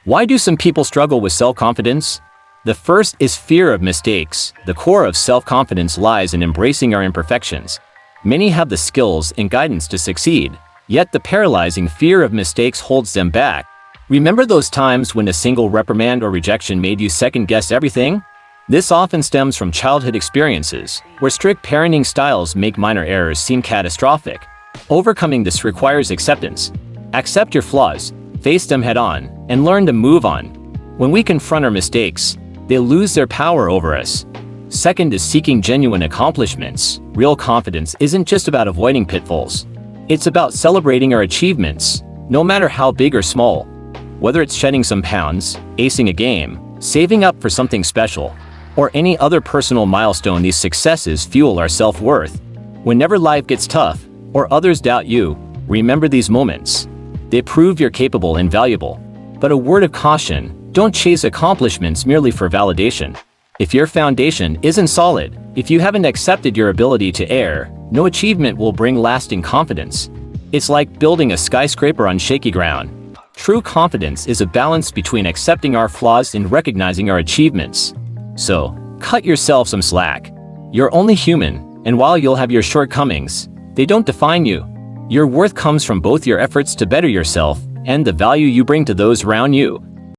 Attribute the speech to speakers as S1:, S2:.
S1: Why do some people struggle with self-confidence? The first is fear of mistakes. The core of self-confidence lies in embracing our imperfections. Many have the skills and guidance to succeed, yet the paralyzing fear of mistakes holds them back. Remember those times when a single reprimand or rejection made you second-guess everything? This often stems from childhood experiences, where strict parenting styles make minor errors seem catastrophic. Overcoming this requires acceptance. Accept your flaws, face them head-on, and learn to move on. When we confront our mistakes, they lose their power over us. Second is seeking genuine accomplishments. Real confidence isn't just about avoiding pitfalls. It's about celebrating our achievements, no matter how big or small. Whether it's shedding some pounds, acing a game, saving up for something special, or any other personal milestone, these successes fuel our self-worth. Whenever life gets tough, or others doubt you, remember these moments. They prove you're capable and valuable. But a word of caution, don't chase accomplishments merely for validation. If your foundation isn't solid, if you haven't accepted your ability to err, no achievement will bring lasting confidence. It's like building a skyscraper on shaky ground. True confidence is a balance between accepting our flaws and recognizing our achievements. So, cut yourself some slack. You're only human, and while you'll have your shortcomings, they don't define you. Your worth comes from both your efforts to better yourself and the value you bring to those around you.